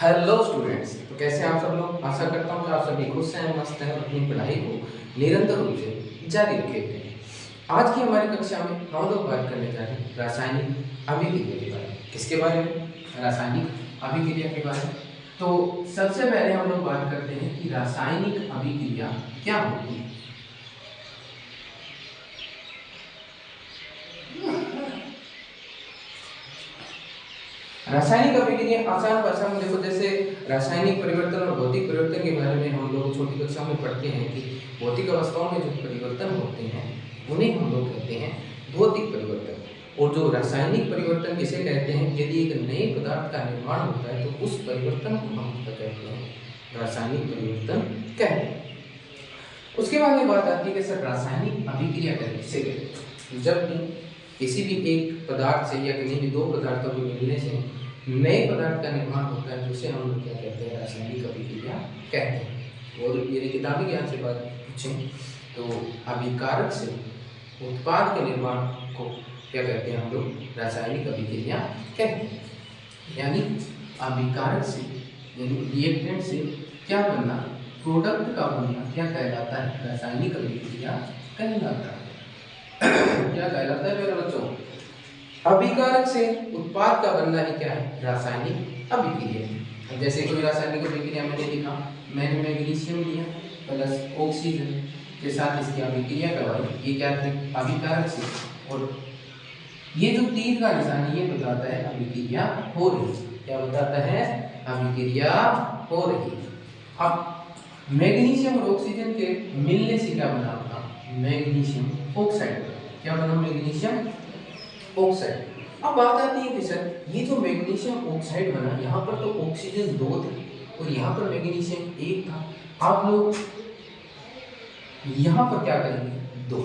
Hello students, तो कैसे हैं आप सब लोग। आशा करता हूँ कि आप सभी खुश हैं, मस्त हैं और अपनी पढ़ाई को निरंतर रूप से जारी रखे हुए हैं। आज की हमारी कक्षा में हम लोग बात करने जा रहे हैं रासायनिक अभिक्रिया के बारे में। किसके बारे में? रासायनिक अभिक्रिया के बारे में। तो सबसे पहले हम लोग बात करते हैं कि रासायनिक अभिक्रिया क्या होती है। रासायनिक अभिक्रिया आसान भाषा में देखो, जैसे रासायनिक परिवर्तन और भौतिक परिवर्तन के बारे में हम लोग छोटी कक्षा में पढ़ते हैं कि भौतिक अवस्थाओं में जो परिवर्तन होते हैं उन्हें हम लोग कहते हैं भौतिक परिवर्तन। और जो रासायनिक परिवर्तन किसे कहते हैं? यदि एक नए पदार्थ का निर्माण होता है तो उस परिवर्तन को हम कहते हैं रासायनिक परिवर्तन कहते हैं। उसके बाद में बात आती है कि सर रासायनिक अभिक्रिया किसे कहते हैं? जब भी किसी भी एक पदार्थ से या किसी भी दो पदार्थों के मिलने से नए पदार्थ का निर्माण होता है, जिसे हम लोग क्या कहते हैं? रासायनिक अभिक्रिया कहते हैं। और यदि किताबी ज्ञान से बात पूछें तो अभिकारक से उत्पाद के निर्माण को क्या कहते हैं? हम लोग रासायनिक अभिक्रिया कहते हैं। यानी अभिकारक से यानी रिएक्टेंट से क्या बनना, प्रोडक्ट का बनना क्या कहलाता है? रासायनिक अभिक्रिया कहलाता है। क्या कहलाता है मेरे बच्चों? अभिकारक से उत्पाद का बनना ही क्या है? रासायनिक अभिक्रिया। जैसे कोई रासायनिक अभिक्रिया मैंने लिखा, मैंने मैग्नीशियम लिया प्लस ऑक्सीजन के साथ इसकी अभिक्रिया करवाई, ये क्या थे? अभिकारक से। और ये जो तीर का निशान ये बताता है अभिक्रिया हो रही। क्या बताता है? अभिक्रिया हो रही। अब मैग्नीशियम और ऑक्सीजन के मिलने से क्या बना होगा? Magnesium oxide. क्या बना? Magnesium oxide. अब बात आती है कि सर ये जो मैग्नीशियम ऑक्साइड बना, यहाँ पर तो ऑक्सीजन 2 थे और यहाँ पर मैग्नीशियम 1 था। आप लोग यहाँ पर क्या करेंगे? 2।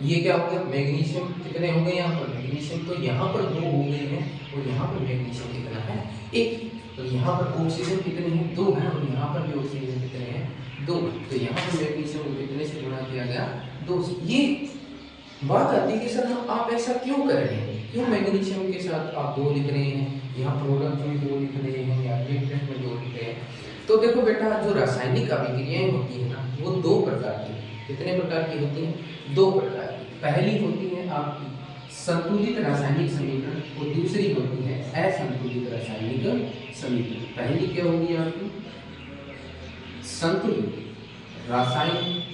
ये क्या हो गया? मैग्नीशियम कितने हो गए यहाँ पर? मैग्नीशियम तो यहाँ पर 2 हो गए हैं और यहाँ पर मैग्नीशियम कितना है? 1। तो यहाँ पर ऑक्सीजन कितने हैं? 2 हैं और यहाँ पर भी ऑक्सीजन कितने हैं? 2। तो यहाँ पर मैग्नीशियम को कितने से गुणा किया गया? 2 से। ये बात आती है कि सर आप ऐसा क्यों कर रहे हैं? क्यों मैग्नीशियम के साथ आप 2 लिख रहे हैं, यहाँ प्रोडक्ट में 2 लिख रहे हैं या रिएक्टेंट में 2 लिख रहे हैं? तो देखो बेटा, जो रासायनिक अभिक्रियाएं होती है ना, वो 2 प्रकार की। कितने प्रकार की होती हैं? 2 प्रकार की। पहली होती है आपकी संतुलित रासायनिक समीकरण और दूसरी होती है असंतुलित रासायनिक समीकरण। पहली क्या होगी आपकी? संतुलित रासायनिक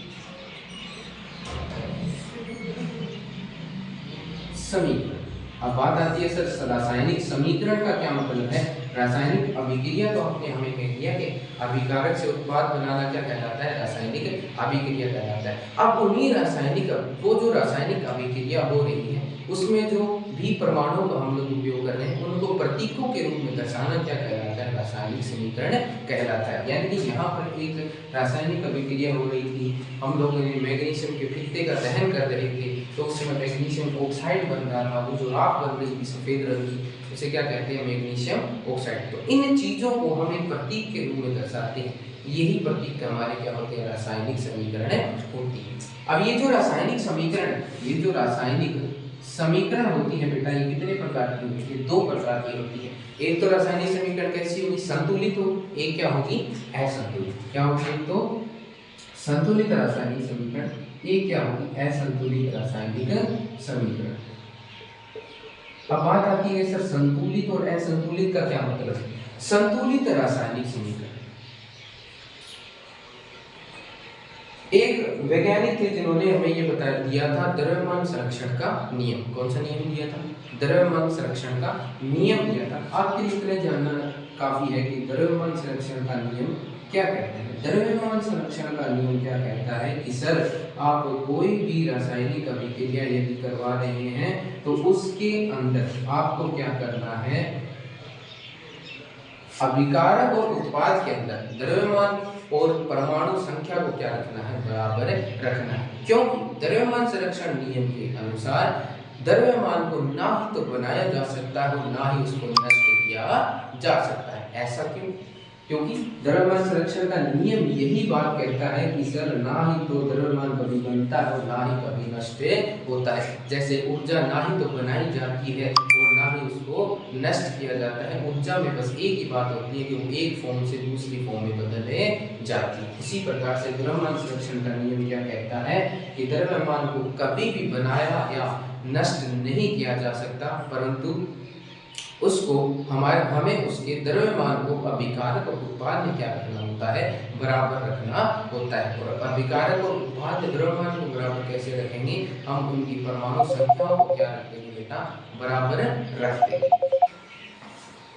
समीकरण। अब बात आती है सर रासायनिक समीकरण का क्या मतलब है? रासायनिक अभिक्रिया तो हमने हमें कह दिया कि अभिकारक से उत्पाद बनाना क्या कहलाता है? रासायनिक अभिक्रिया कहलाता है। अब उन्हीं रासायनिक वो जो रासायनिक अभिक्रिया हो रही है उसमें जो भी परमाणु का हम लोग उपयोग कर रहे हैं उनको प्रतीकों के रूप में दर्शाना क्या कहलाता है? रासायनिक समीकरण कहलाता है। यानी कि यहाँ पर एक रासायनिक अभिक्रिया हो रही थी, हम लोग मैग्नीशियम के फिक्ते का दहन कर रहे थे तो उस समय मैग्नीशियम ऑक्साइड बन रहा था, वो जो राख बन रही थी सफेद रंग की, उसे क्या कहते हैं? Magnesium oxide. तो इन चीजों को हम एक प्रतीक के रूप में दर्शाते हैं। यही प्रतीक हमारे क्या होते हैं? रासायनिक समीकरण होती है। अब ये जो रासायनिक समीकरण, ये जो रासायनिक समीकरण होती है बेटा, ये कितने प्रकार की होती है? 2 प्रकार की होती है। एक तो रासायनिक समीकरण कैसी होगी? संतुलित हो। एक क्या होगी? असंतुलित। क्या होगी? एक तो संतुलित रासायनिक समीकरण, एक क्या होगी? असंतुलित रासायनिक समीकरण। अब बात आती है सर संतुलित और असंतुलित का क्या मतलब है? संतुलित रासायनिक समीकरण, एक वैज्ञानिक थे जिन्होंने हमें ये बता दिया था द्रव्यमान संरक्षण का नियम। कौन सा नियम दिया था? द्रव्यमान संरक्षण का नियम दिया था। आपके लिए इतना जानना काफी है कि द्रव्यमान संरक्षण का नियम क्या कहता है। द्रव्यमान संरक्षण का नियम क्या कहता है कि सर आप कोई भी रासायनिक अभिक्रिया यदि करवा रहे हैं तो उसके अंदर आपको क्या करना है? अभिकारक और उत्पाद के अंदर द्रव्यमान और परमाणु संख्या को क्या रखना है? बराबर रखना है। क्योंकि द्रव्यमान संरक्षण नियम के अनुसार द्रव्यमान को ना ही तो बनाया जा सकता है और ना ही उसको नष्ट किया जा सकता है। ऐसा क्यों? क्योंकि द्रव्यमान संरक्षण का नियम यही बात कहता है कि सर ना ही तो द्रव्यमान कभी बनता है और ना ही कभी नष्ट होता है। जैसे ऊर्जा ना ही तो बनाई जाती है और ना ही उसको नष्ट किया जाता है। ऊर्जा में बस एक ही बात होती है कि वो एक फॉर्म से दूसरी फॉर्म में बदले जाती है। इसी प्रकार से द्रव्यमान संरक्षण का नियम क्या कहता है कि द्रव्यमान को कभी भी बनाया या नष्ट नहीं किया जा सकता, परंतु उसको हमें उसके द्रव्यमान को अभिकारक और उत्पाद में क्या रखना होता है, बराबर रखना होता है। और अभिकारक और उत्पाद द्रव्यमान को बराबर कैसे रखेंगे, हम उनकी परमाणु संख्याओं को क्या रख देंगे बेटा, बराबर रख देंगे।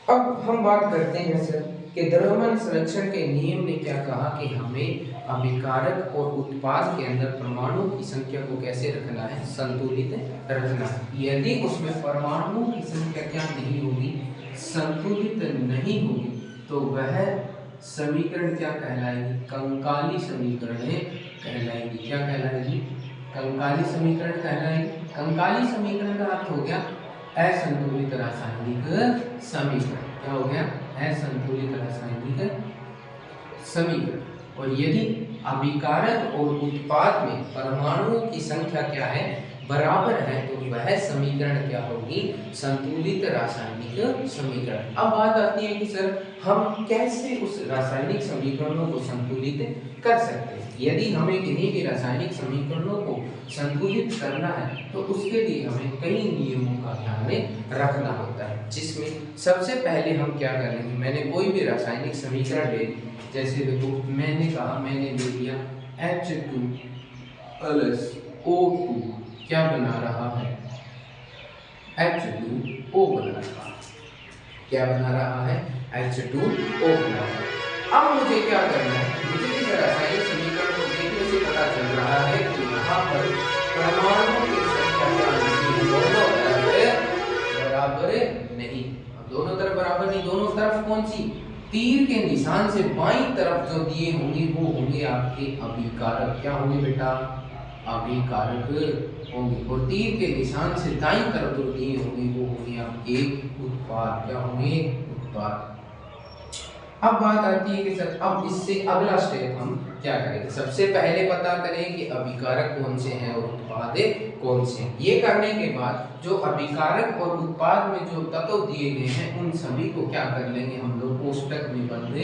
अब हम बात करते हैं सर कि द्रव्यमान संरक्षण के नियम ने क्या कहा कि हमें अभिकारक और उत्पाद के अंदर परमाणु की संख्या को कैसे रखना है, संतुलित रखना है। यदि उसमें परमाणुओं की संख्या क्या नहीं होगी, संतुलित नहीं होगी, तो वह समीकरण क्या कहलाएगी, कंकाली समीकरण कहलाएगी। क्या कहलाएगी, कंकाली समीकरण कहलाएगी। कंकाली समीकरण का अर्थ हो गया असंतुलित रासायनिक समीकरण। क्या हो गया, असंतुलित रासायनिक समीकरण। और यदि अभिकारक और उत्पाद में परमाणुओं की संख्या क्या है, बराबर है, तो वह समीकरण क्या होगी, संतुलित रासायनिक समीकरण। अब बात आती है कि सर हम कैसे उस रासायनिक समीकरणों को संतुलित कर सकते हैं। यदि हमें किन्हीं भी रासायनिक समीकरणों को संतुलित करना है तो उसके लिए हमें कई नियमों का ध्यान रखना होता है, जिसमें सबसे पहले हम क्या करेंगे, मैंने कोई भी रासायनिक समीकरण ले, जैसे देखो मैंने कहा, मैंने ले लिया H2 + O2 क्या बना रहा है, H2O बना रहा है। क्या बना रहा है, H2O बना रहा है। अब मुझे क्या करना है, मुझे इस रासायनिक समीकरण को देखने से पता चल रहा है कि यहाँ पर परमाणुओं की संख्या क्या नहीं, दोनों तरफ बराबर नहीं। अब दोनों तरफ बराबर नहीं, दोनों तरफ कौन सी, तीर के निशान से बाईं तरफ जो दिए होंगे वो होंगे आपके अभिकारक। क्या होंगे बेटा, अभिकारक होंगे। और तीर के निशान से दाईं तरफ जो दिए होंगे वो होंगे आपके उत्पाद। क्या होंगे, उत्पाद। अब बात आती है कि सर अब इससे अगला स्टेप हम क्या करेंगे, सबसे पहले पता करें कि अभिकारक कौन से हैं और उत्पाद कौन से हैं। ये करने के बाद जो अभिकारक और उत्पाद में जो तत्व दिए गए हैं उन सभी को क्या कर लेंगे, हम लोग कोष्टक में बंद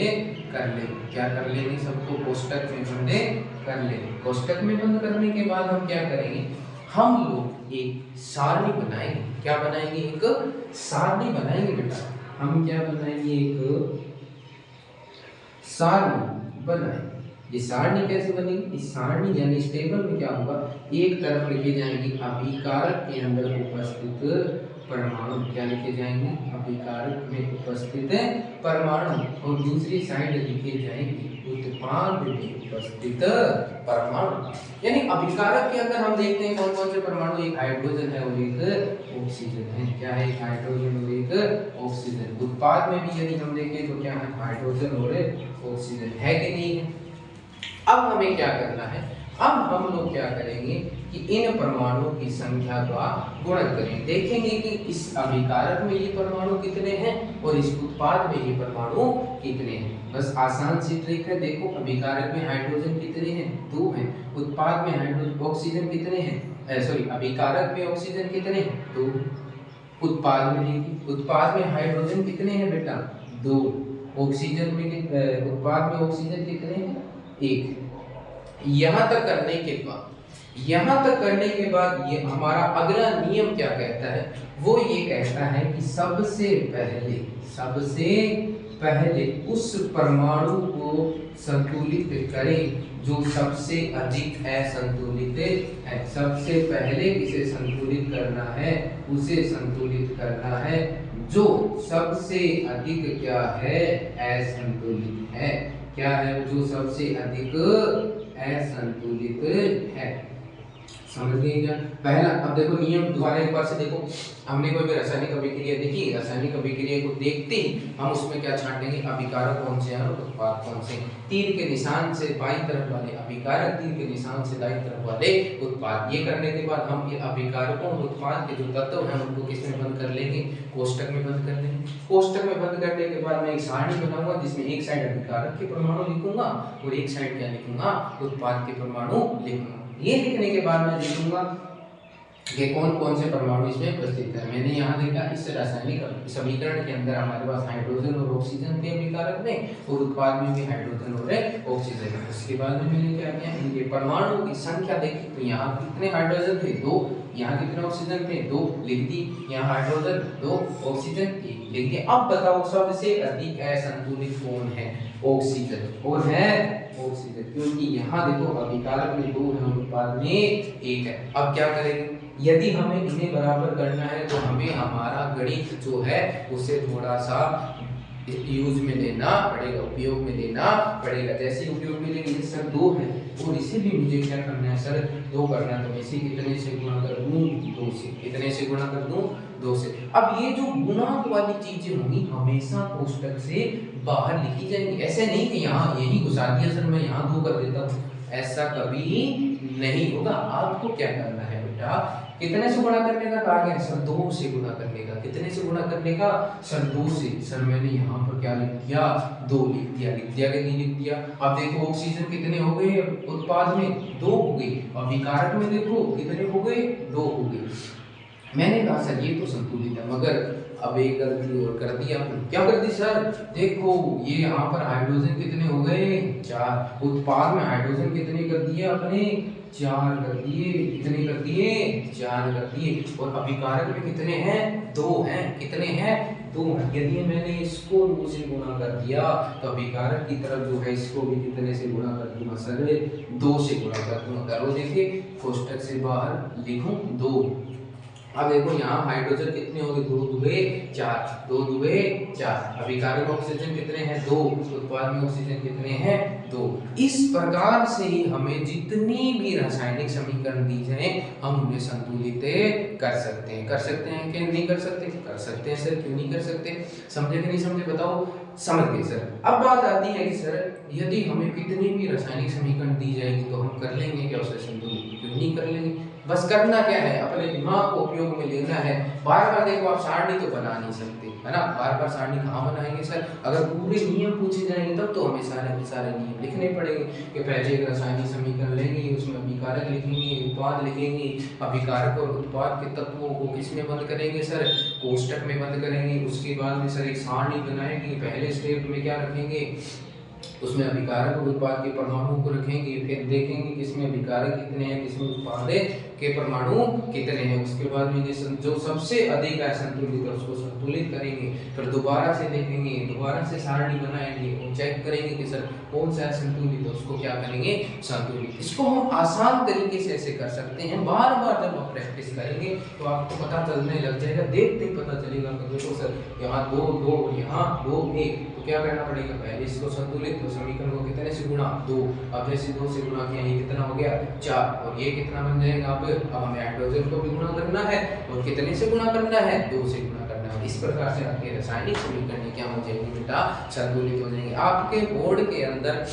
कर लेंगे। क्या कर लेंगे, सबको कोष्टक में बंद कर लेंगे। कोष्टक में बंद करने के बाद हम क्या करेंगे, हम लोग एक सारणी बनाएंगे। क्या बनाएंगे, एक सारणी बनाएंगे बेटा। हम क्या बनाएंगे, एक सारणी बनाएंगे। ये सारणी कैसे बनेगी, इस सारणी यानी इस टेबल में क्या होगा, एक तरफ लिखे जाएंगे अभिकारक के अंदर उपस्थित परमाणु। क्या लिखे जाएंगे, अभिकारक में उपस्थित परमाणु, और दूसरी साइड लिखे जाएंगे उत्पाद में उपस्थित परमाणु। यानी अभिकारक के अंदर हम देखते हैं कौन कौन से परमाणु, एक हाइड्रोजन है और एक ऑक्सीजन है। क्या है, एक हाइड्रोजन और एक ऑक्सीजन। उत्पाद में भी यदि हम देखें तो क्या है, हाइड्रोजन और ऑक्सीजन है कि नहीं है। अब हमें क्या करना है, अब हम लोग क्या करेंगे कि इन परमाणुओं की संख्या का गुणन करेंगे। देखेंगे कि इस अभिकारक में ये परमाणु कितने हैं और इस उत्पाद में ये परमाणु कितने हैं। बस आसान सी ट्रिक है। देखो अभिकारक में हाइड्रोजन कितने हैं, 2 हैं। उत्पाद में हाइड्रोजन ऑक्सीजन कितने हैं, सॉरी अभिकारक में ऑक्सीजन कितने हैं, 2। उत्पाद में देखिए, उत्पाद में हाइड्रोजन कितने हैं बेटा, 2। ऑक्सीजन में उत्पाद में ऑक्सीजन कितने हैं, 1। यहाँ तक करने के बाद ये हमारा अगला नियम क्या कहता है, वो ये कहता है कि सबसे पहले उस परमाणु को संतुलित करें जो सबसे अधिक असंतुलित है। सबसे पहले किसे संतुलित करना है, उसे संतुलित करना है जो सबसे अधिक क्या है, असंतुलित है। क्या है, जो सबसे अधिक असंतुलित है। समझ गए क्या, पहला। अब देखो नियम दोबारा एक बार से देखो, हमने कोई भी रासायनिक अभिक्रिया देखी, रासायनिक अभिक्रिया को देखते ही हम उसमें क्या छांटेंगे, अभिकारक कौन से हैं और उत्पाद कौन से हैं। तीर के निशान से बाईं तरफ वाले अभिकारक, तीर के निशान से दाईं तरफ वाले उत्पाद। ये करने के बाद हम ये अभिकारकों और उत्पाद के जो तत्व हैं उनको किसमें बंद कर लेंगे, कोष्टक में बंद कर लेंगे। कोष्टक में बंद करने के बाद मैं एक सारणी बनाऊंगा जिसमें एक साइड अभिकारक के परमाणु लिखूंगा और एक साइड क्या लिखूंगा, उत्पाद के परमाणु लिखूंगा। ये लिखने के बाद मैं लिखूंगा कि कौन कौन से परमाणु इसमें उपस्थित है। मैंने यहाँ देखा इस रासायनिक समीकरण के अंदर हमारे पास हाइड्रोजन और ऑक्सीजन के अभिकारक में और उत्पाद में भी हाइड्रोजन और ऑक्सीजन है। उसके बाद में मैंने क्या किया, इनके परमाणु की संख्या देखी तो यहाँ कितने हाइड्रोजन थे 2, यहाँ कितने ऑक्सीजन थे 2 लिख दी, यहाँ हाइड्रोजन 2 ऑक्सीजन 1 लिख दिया। अब बताओ सबसे अधिक असंतुलित कौन है, ऑक्सीजन, और है ऑक्सीजन, क्योंकि यहाँ देखो अभिकारक में 2 है और उत्पाद में 1 है। अब क्या करेंगे, यदि हमें इन्हें बराबर करना है तो हमें हमारा गणित जो है उसे थोड़ा सा यूज में लेना पड़ेगा, उपयोग में लेना पड़ेगा। जैसे उपयोग में लेंगे, सर 2 है और इसे भी मुझे क्या करना है सर 2 करना है, तो इसे कितने से गुणा कर दूं 2 से, कितने से गुणा कर दूं 2 से। अब ये जो गुणांक वाली चीजें होंगी हमेशा कोष्टक से बाहर लिखी जाएंगी, ऐसे नहीं कि यहाँ यही घुसा दिया सर मैं यहाँ 2 कर देता हूँ, ऐसा कभी नहीं होगा। आपको क्या करना है बेटा, कितने से गुणा करने का कहा गया सर 2 से गुणा करने का, कितने से गुणा करने का सर 2 से। सर मैंने यहाँ पर क्या लिख दिया 2 लिख दिया कि नहीं लिख दिया। अब देखो ऑक्सीजन कितने हो गए उत्पाद में 2 हो गए, अभिकारक में देखो कितने हो गए 2 हो गए। मैंने कहा सर ये तो संतुलित है, मगर अब एक गलती और कर दी आपने। क्या कर दी सर, देखो ये यहाँ पर हाइड्रोजन कितने हो गए 4, उत्पाद में हाइड्रोजन कितने कर दिए आपने 4 कर दिए, कितने कर दिए 4 कर दिए, और अभिकारक में कितने हैं 2 हैं, कितने हैं 2 हैं। यदि मैंने इसको 2 से गुणा कर दिया तो अभिकारक की तरफ जो है इसको भी कितने से गुणा कर दूंगा सर 2 से गुणा कर दूंगा। करो देखिए, कोष्टक से बाहर लिखूं 2। अब देखो यहाँ हाइड्रोजन कितने हो गए 2 दुए 4, 2 दुए 4, अभिकारक ऑक्सीजन कितने हैं 2, उत्पाद में ऑक्सीजन कितने हैं 2। इस प्रकार से ही हमें जितनी भी रासायनिक समीकरण दी जाए हम उन्हें संतुलित कर सकते हैं। कर सकते हैं कि नहीं कर सकते, कर सकते हैं सर, क्यों नहीं कर सकते, समझे कि नहीं समझे बताओ, समझ गए सर। अब बात आती है कि सर यदि हमें कितनी भी रासायनिक समीकरण दी जाएगी तो हम कर लेंगे क्या उसे संतुलित, क्यों नहीं कर लेंगे। बस करना क्या है, अपने दिमाग को उपयोग में लेना है। बार बार देखो आप सारणी तो बना नहीं सकते है ना, बार बार सारणी कहाँ बनाएंगे सर, अगर पूरे नियम पूछे जाएंगे तब तो हमें सारे नियम लिखने पड़ेंगे कि पहले एक रासायनिक समीकरण लेंगे, उसमें अभिकारक लिखेंगे, उत्पाद लिखेंगे, अभिकारक और उत्पाद के तत्वों को किस में बंद करेंगे सर कोष्टक में बंद करेंगे। उसके बाद में सर एक सारणी बनाएंगे, पहले स्टेप में क्या रखेंगे उसमें अभिकारक और उत्पाद के परमाणु को रखेंगे, फिर देखेंगे किसमें अभिकारक कितने हैं किसमें उत्पाद के परमाणु कितने हैं। उसके बाद में जो सबसे अधिक असंतुलित है उसको संतुलित करेंगे, फिर दोबारा से देखेंगे, दोबारा से सारणी बनाएंगे और चेक करेंगे कि सर कौन सा असंतुलित है उसको क्या करेंगे संतुलित। इसको हम आसान तरीके से ऐसे कर सकते हैं, बार बार जब आप प्रैक्टिस करेंगे तो आपको पता चलने लग जाएगा, देखते ही पता चलेगा कि देखो सर यहाँ 2 2 यहाँ 2 1, तो क्या करना पड़ेगा पहले इसको संतुलित समीकरण को कितने से गुणा 2, अब जैसे 2 से गुणा किया ये कितना हो गया 4, और ये कितना बन जाएगा अब हमें हाइड्रोजन को भी गुणा करना है और कितने से गुणा करना है 2 से गुणा करना है। इस प्रकार से आपके रासायनिक समीकरण क्या हो जाएंगे बेटा संतुलित हो जाएंगे। आपके बोर्ड के अंदर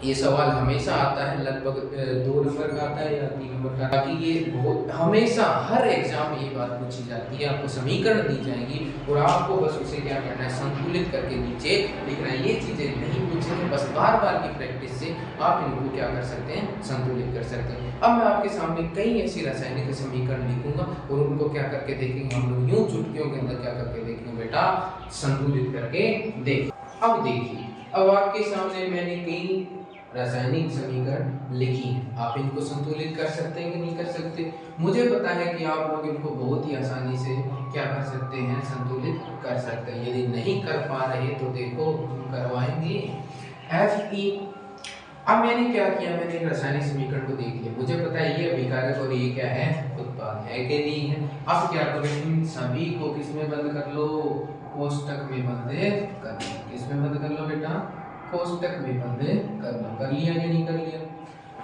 ये सवाल हमेशा आता है, लगभग 2 नंबर का आता है या 3 नंबर का, ताकि ये बहुत हमेशा हर एग्जाम में ये बात पूछी जाती है। आपको समीकरण दी जाएगी और आपको बस उसे क्या करना है संतुलित करके नीचे लिखना है। ये चीजें नहीं पूछेंगे, बस बार बार की प्रैक्टिस से आप इनको क्या कर सकते हैं संतुलित कर सकते हैं। अब मैं आपके सामने कई ऐसी रासायनिक समीकरण लिखूंगा और उनको क्या करके देखेंगे हम लोग, यूं चुटकियों के अंदर क्या करके देखेंगे बेटा संतुलित करके देख। अब देखिए, अब आपके सामने मैंने कई रासायनिक समीकरण लिखी है, आप इनको संतुलित कर सकते हैं कि नहीं कर सकते। मुझे पता है कि आप लोग इनको बहुत ही आसानी से क्या कर सकते हैं संतुलित कर सकते हैं। यदि नहीं कर पा रहे तो देखो हम करवाएंगे Fe। अब मैंने क्या किया, मैंने एक रासायनिक समीकरण को देख लिया, मुझे पता है ये अभिकारक और ये क्या है उत्पाद है कि नहीं है। अब क्या करो इन सभी को किस में बंद कर लो कोष्टक में बंद कर लो, किस में बंद कर लो बेटा कोष्टक में बंद करना। कर लिया या नहीं कर लिया।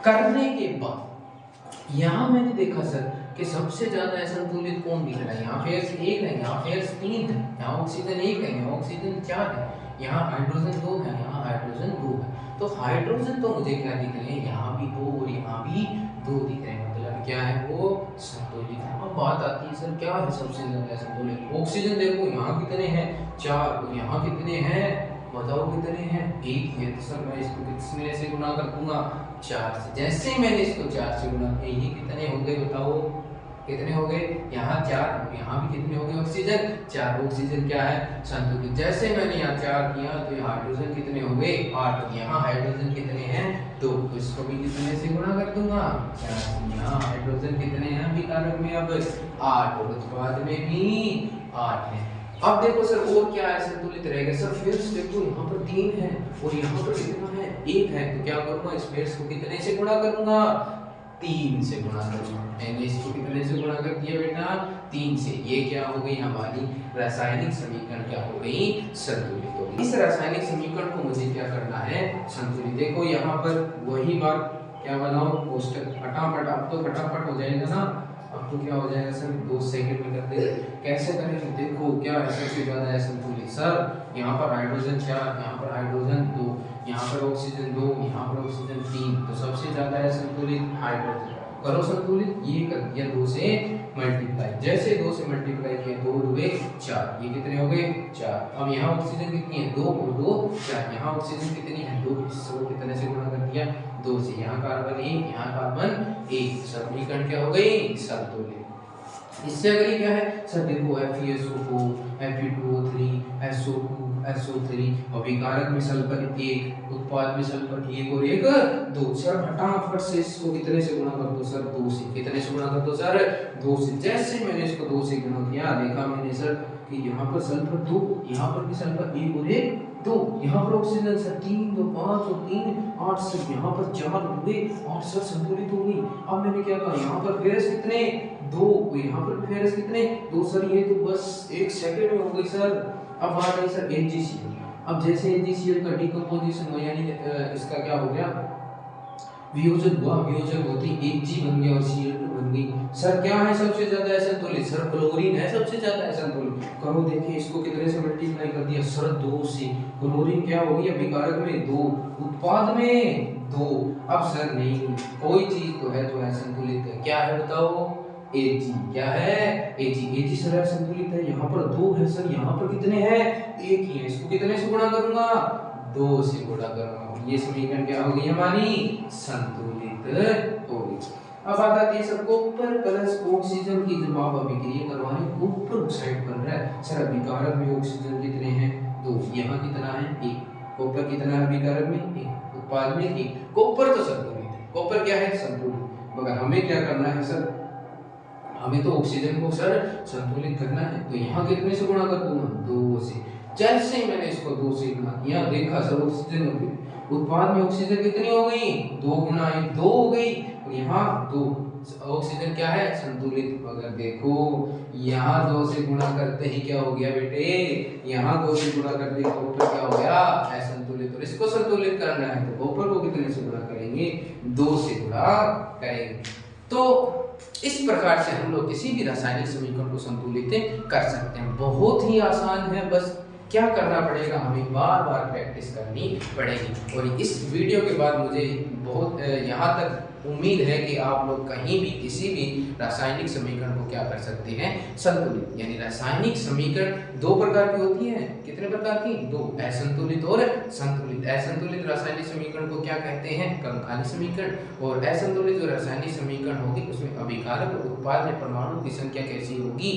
करने के बाद यहाँ मैंने देखा सर कि सबसे ज्यादा असंतुलित कौन दिख रहा है, यहाँ फेयर 1 है, यहाँ फेयर 3 है, यहाँ ऑक्सीजन 1 है, यहाँ ऑक्सीजन 4 है, यहाँ हाइड्रोजन 2 है, यहाँ हाइड्रोजन 2 है। तो हाइड्रोजन तो मुझे क्या दिख रहे हैं यहाँ भी 2 और यहाँ भी 2 दिख रहे हैं, मतलब क्या है वो संतुलित है। अब बात आती है सर क्या है सबसे ज्यादा असंतुलित। ऑक्सीजन देखो यहाँ कितने हैं 4 और यहाँ कितने हैं बताओ कितने हैं 1 है, तो सर मैं इसको कितने से गुणा कर दूंगा 4 से। जैसे मैंने इसको 4 से गुणा किया ये कितने हो गए बताओ कितने हो गए, यहाँ 4, यहाँ भी कितने हो गए ऑक्सीजन 4। ऑक्सीजन क्या है, संतुलित। जैसे मैंने यहाँ 4 किया तो यहाँ हाइड्रोजन कितने हो गए 8, यहाँ हाइड्रोजन कितने हैं 2, तो इसको भी कितने से गुणा कर दूंगा 4। यहाँ हाइड्रोजन कितने हैं अभिकारक में अब 8 और उत्पाद में भी 8 है। अब देखो सर और क्या है संतुलित रहेगा सर, फिर देखो यहाँ पर 3 है और यहाँ पर कितना है 1 है, तो क्या करूंगा इस पेड़ को कितने से गुणा करूंगा 3 से गुणा करूंगा। मैंने इसको कितने से गुणा कर दिया बेटा 3 से। ये क्या हो गई हमारी रासायनिक समीकरण क्या हो गई संतुलित हो गई। इस रासायनिक समीकरण को मुझे क्या करना है संतुलित। देखो यहाँ पर वही बात क्या बनाओ कोष्टक फटाफट, अब तो फटाफट हो जाएगा ना, अब तो क्या हो जाएगा सर 2 सेकंड में कर देंगे। कैसे करेंगे देखो क्या है सबसे ज्यादा है संतुलित सर, यहाँ पर हाइड्रोजन 4, यहाँ पर हाइड्रोजन 2, यहाँ पर ऑक्सीजन 2, यहाँ पर ऑक्सीजन 3, तो सबसे ज्यादा है संतुलित हाइड्रोजन। करो संतुलित, ये कर दिया 2 से मल्टीप्लाई, जैसे 2 से मल्टीप्लाई किया 2 2 4, ये कितने हो गए 4। अब यहाँ ऑक्सीजन कितनी है 2 और 2 4, यहाँ ऑक्सीजन कितनी है 2, इसको कितने से गुणा कर दिया 2 से। यहाँ कार्बन 1, यहाँ कार्बन 1, समीकरण क्या हो गई संतुलित। इससे अगली क्या है सर देखो FeSO4 Fe2O3 SO2 SO3, अभिकारक में सल्फर 1, उत्पाद में सल्फर 1 और 1 2। सर फटाफट से इसको कितने से गुणा कर दो सर 2 से। कितने से गुणा कर दो सर 2 से। जैसे मैंने इसको 2 से गुणा किया देखा मैंने सर कि यहाँ पर सल्फर 2, यहाँ पर भी सल्फर 1 और 1 2, यहाँ पर ऑक्सीजन सर 3 2 5 और 3 8 सर, यहाँ पर 4 हुए 8 सर संतुलित हो गई। अब मैंने क्या कहा यहाँ पर फेरस कितने 2, यहाँ पर फेरस कितने 2 सर, ये तो बस 1 सेकंड में हो गई सर। अब बात आई सर HgCl। अब जैसे HgCl का डिकम्पोजिशन हुआ यानी इसका क्या हो गया वियोजन हुआ, वियोजन होती Hg बन गया और Cl2 बन गई। सर क्या है सबसे ज्यादा असंतुलित सर क्लोरीन है सबसे ज्यादा असंतुलित। करो देखिए इसको कितने से मल्टीप्लाई कर दिया सर 2 से। क्लोरीन क्या हो गई अभिकारक में 2, उत्पाद में 2। अब सर नहीं कोई चीज तो है जो असंतुलित है, क्या है बताओ Ag, क्या है Ag सर असंतुलित है। यहाँ पर 2 है सर, यहाँ पर कितने हैं 1 ही है, इसको कितने से गुणा करूंगा 2 से गुणा करूंगा। ये समीकरण क्या हो गई हमारी संतुलित हो गई। अब बात आती है सर कॉपर प्लस ऑक्सीजन की जब आप अभिक्रिया करवाने कॉपर ऑक्साइड बन रहा है सर, अभिकारक में ऑक्सीजन कितने हैं 2, यहाँ कितना है 1, कॉपर कितना है अभिकारक में 1, उत्पाद में 1। कॉपर तो संतुलित है, कॉपर क्या है संतुलित, मगर हमें क्या करना है सर, हमें तो ऑक्सीजन को सर संतुलित करना है। तो यहाँ कितने से गुणा कर दूंगा 2 से। जैसे ही मैंने इसको 2 से गुणा किया देखा सर ऑक्सीजन हो गई, उत्पाद में ऑक्सीजन कितनी हो गई 2 गुना 1 2 हो गई, और यहाँ 2 ऑक्सीजन क्या है संतुलित। मगर देखो यहाँ 2 से गुणा करते ही क्या हो गया बेटे, यहाँ 2 से गुणा करते ही कॉपर क्या हो गया असंतुलित। और इसको संतुलित करना है तो कॉपर को कितने से गुणा करेंगे 2 से गुणा करेंगे। तो इस प्रकार से हम लोग किसी भी रासायनिक समीकरण को संतुलित कर सकते हैं। बहुत ही आसान है, बस क्या करना पड़ेगा हमें बार बार प्रैक्टिस करनी पड़ेगी। और इस वीडियो के बाद मुझे बहुत यहाँ तक उम्मीद है कि आप लोग कहीं भी किसी भी रासायनिक समीकरण को क्या कर सकते हैं संतुलित। यानी रासायनिक समीकरण 2 प्रकार की होती है, कितने प्रकार की 2, असंतुलित और संतुलित। असंतुलित रासायनिक समीकरण को क्या कहते हैं कंकाली समीकरण, और असंतुलित जो रासायनिक समीकरण होगी उसमें अभिकारक और उत्पाद में परमाणु की संख्या कैसी होगी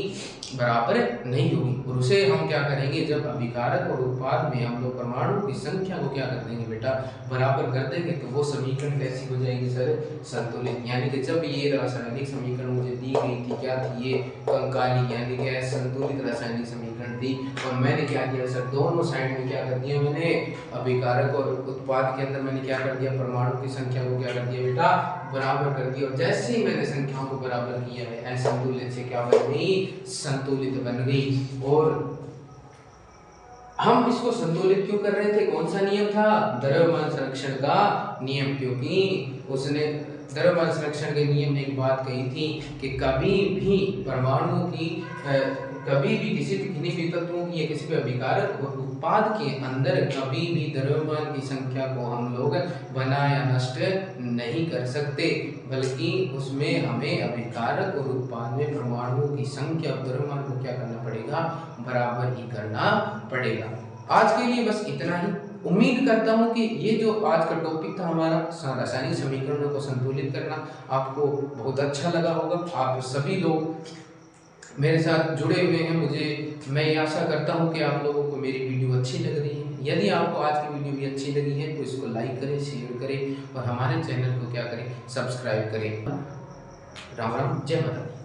बराबर नहीं होगी। और उसे हम क्या करेंगे जब अभिकारक और उत्पाद में हम लोग परमाणु की संख्या को क्या कर देंगे बेटा बराबर कर देंगे, तो वो समीकरण कैसी हो जाएगी सर संतुलित। यानी कि जब ये रासायनिक समीकरण मुझे दी गई थी क्या थी ये कंकाली यानी कि संतुलित रासायनिक समीकरण थी, और मैंने क्या किया सर दोनों साइड में क्या कर दिया मैंने अभिकारक और उत्पाद के अंदर मैंने क्या कर दिया परमाणु की संख्या को क्या कर दिया बेटा बराबर कर दिया। और जैसे ही मैंने संख्याओं को बराबर किया है असंतुलित से क्या बन गई संतुलित बन गई। और हम इसको संतुलित क्यों कर रहे थे, कौन सा नियम था द्रव्यमान संरक्षण का नियम, क्योंकि उसने द्रव्यमान संरक्षण के नियम में एक बात कही थी कि कभी भी परमाणु की कभी भी किसी भी तत्वों की या किसी भी अभिकारक और उत्पाद के अंदर कभी भी द्रव्यमान की संख्या को हम लोग बना या नष्ट नहीं कर सकते, बल्कि उसमें हमें अभिकारक और उत्पाद में परमाणुओं की संख्या और द्रव्यमान को क्या करना पड़ेगा बराबर ही करना पड़ेगा। आज के लिए बस इतना ही। उम्मीद करता हूँ कि ये जो आज का टॉपिक था हमारा रासायनिक समीकरणों को संतुलित करना, आपको बहुत अच्छा लगा होगा। आप सभी लोग मेरे साथ जुड़े हुए हैं, मैं ये आशा करता हूँ कि आप लोगों को मेरी वीडियो अच्छी लग रही है। यदि आपको आज की वीडियो भी अच्छी लगी है तो इसको लाइक करें, शेयर करें और हमारे चैनल को क्या करें, सब्सक्राइब करें। राम राम, जय माता दी।